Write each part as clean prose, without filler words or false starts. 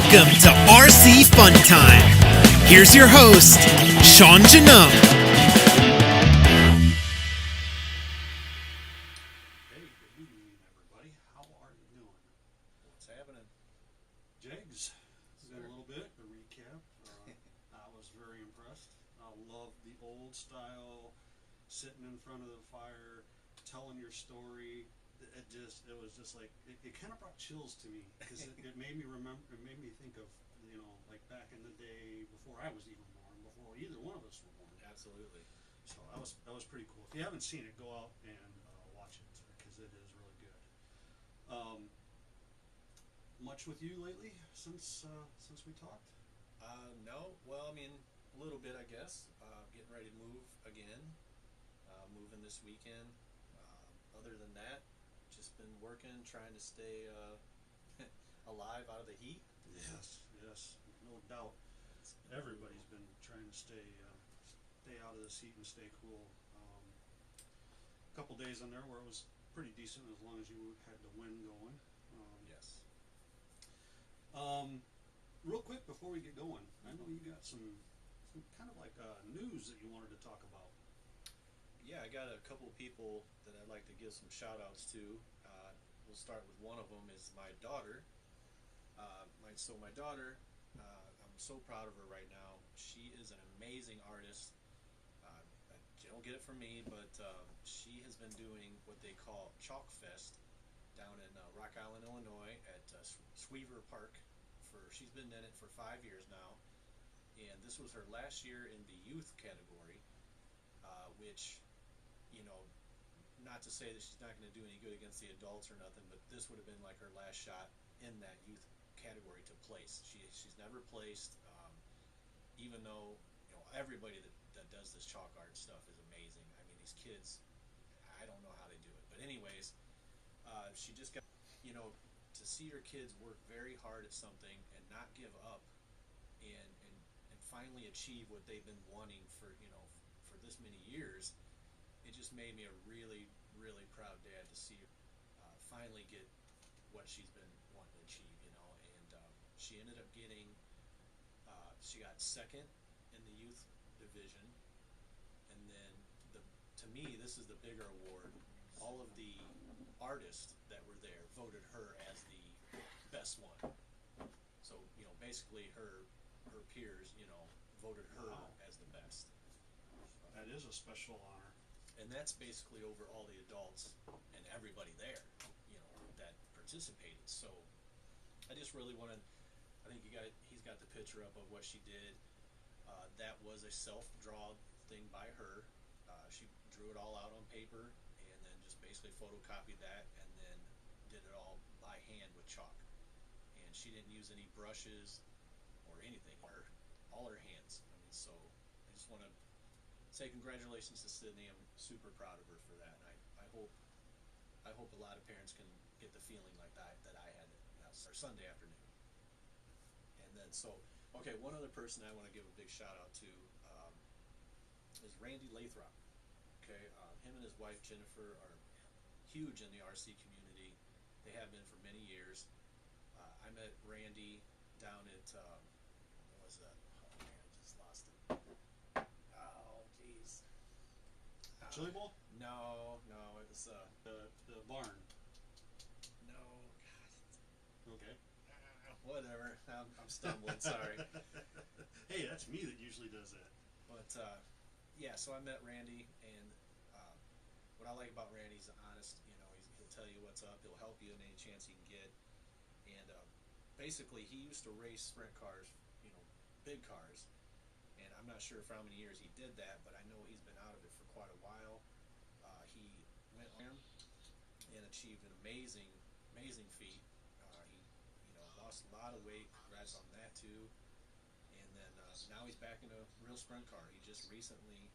Welcome to RC Fun Time. Here's your host, Sean Janum. Hey, good evening, everybody. How are you doing? What's happening? JEGZ, it's been a little bit, a recap. I was very impressed. I love the old style, sitting in front of the fire, telling your story. It was just like, it kind of brought chills to me, because it made me remember, it made me think of, like back in the day before I was even born, before either one of us were born. Absolutely. So that was pretty cool. If you haven't seen it, go out and watch it, because it is really good. Much with you lately since we talked? No. Well, I mean, a little bit, I guess. Getting ready to move again. Moving this weekend. Other than that, just been working, trying to stay alive out of the heat. Yes, no doubt. Everybody's been trying to stay out of this heat and stay cool. A couple days in there where it was pretty decent, as long as you had the wind going. Yes. Real quick before we get going, I know you got some kind of like news that you wanted to talk about. Yeah, I got a couple of people that I'd like to give some shout outs to. We'll start with one of them is my daughter. My daughter, I'm so proud of her right now. She is an amazing artist. You don't get it from me, but she has been doing what they call Chalk Fest down in Rock Island, Illinois at Sweaver Park. She's been in it for 5 years now, and this was her last year in the youth category, which, not to say that she's not going to do any good against the adults or nothing, but this would have been like her last shot in that youth category to place. She's never placed, even though everybody that does this chalk art stuff is amazing. I mean, these kids, I don't know how they do it, but anyways, she just got to see her kids work very hard at something and not give up, and finally achieve what they've been wanting for this many years. It just made me a really, really proud dad to see her finally get what she's been wanting to achieve, and she ended up getting, she got second in the youth division, and then to me, this is the bigger award. All of the artists that were there voted her as the best one. So, basically her peers, voted her as the best. That is a special honor. And that's basically over all the adults and everybody there, that participated. So I just really wanted, I think he's got the picture up of what she did. That was a self-drawn thing by her. She drew it all out on paper and then just basically photocopied that and then did it all by hand with chalk. And she didn't use any brushes or anything. All her hands. I mean, so I just want to say congratulations to Sydney. I'm super proud of her for that. And I hope a lot of parents can get the feeling like that I had Sunday afternoon. And then one other person I want to give a big shout out to is Randy Lathrop. Okay, him and his wife Jennifer are huge in the RC community. They have been for many years. I met Randy down at what was that? Oh man, I just lost it. Oh jeez. Chili Bowl? No, it was The barn. no, God. Okay. Whatever. I'm stumbling. Sorry. Hey, that's me that usually does that. But yeah, so I met Randy, and what I like about Randy, he's honest. He'll tell you what's up. He'll help you in any chance he can get. And basically, he used to race sprint cars, big cars. And I'm not sure for how many years he did that, but I know he's been out of it for quite a while. He went on and achieved an amazing feat. He lost a lot of weight. Congrats on that too. And then now he's back in a real sprint car. He just recently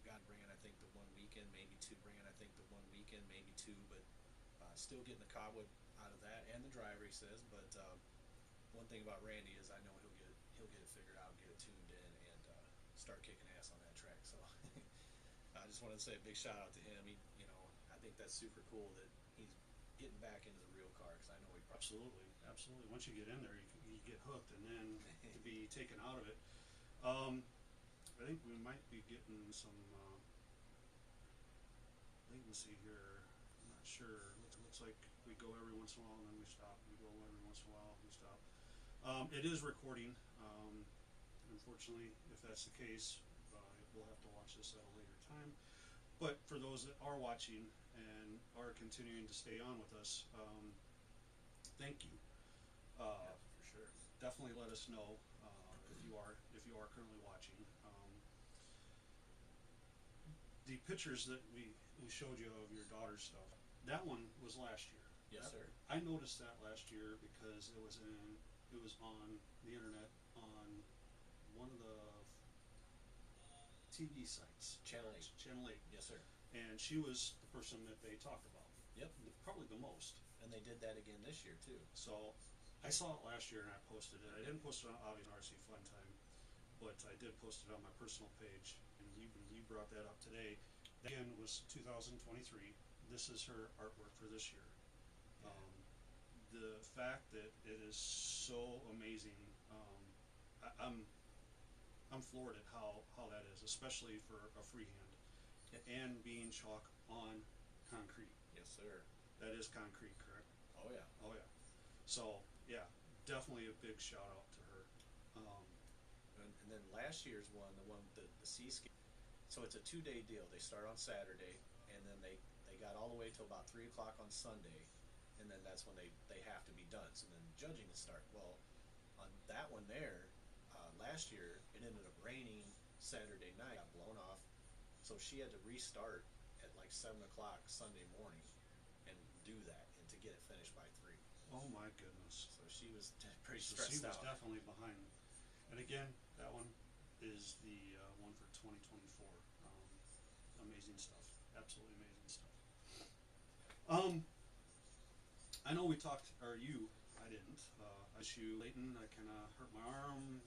got bringing, I think, the one weekend, maybe two. But still getting the cobweb out of that and the driver, he says. But one thing about Randy is I know he'll get it figured out, get it tuned in, and start kicking ass on that track. So I just wanted to say a big shout out to him. I think that's super cool that he's getting back into the real car because I know we probably. Absolutely, absolutely. Once you get in there, you get hooked, and then to be taken out of it. I think we might be getting some latency here. I'm not sure. Looks like we go every once in a while and then we stop. We go every once in a while and we stop. It is recording. Unfortunately, if that's the case, we'll have to watch this at a later time. But for those that are watching and are continuing to stay on with us, thank you. Yeah, for sure. Definitely let us know if you are currently watching. The pictures that we showed you of your daughter's stuff, that one was last year. Yes, sir. I noticed that last year because it was on the internet on one of the TV sites. Channel 8. Channel 8. Yes, sir. And she was the person that they talked about. Yep. Probably the most. And they did that again this year too. So I saw it last year and I posted it. I didn't post it on Avi and RC Fun Time, but I did post it on my personal page. And you brought that up today. That again was 2023. This is her artwork for this year. The fact that it is so amazing, I'm floored at how that is, especially for a freehand, and being chalk on concrete. Yes, sir. That is concrete, correct? Oh yeah. Oh yeah. So yeah, definitely a big shout out to her. And then last year's one, the seascape. So it's a 2-day deal. They start on Saturday, and then they got all the way till about 3 o'clock on Sunday, and then that's when they have to be done. So then judging will start. Well, on that one there, last year it ended up raining Saturday night, got blown off, so she had to restart at like 7 o'clock Sunday morning and do that, and to get it finished by 3. Oh my goodness. So she was pretty So stressed she was out. definitely behind. And again, that one is the one for 2024. Amazing stuff. Absolutely amazing stuff. I know we talked, or you, I didn't. Issue Leighton, I kind of hurt my arm.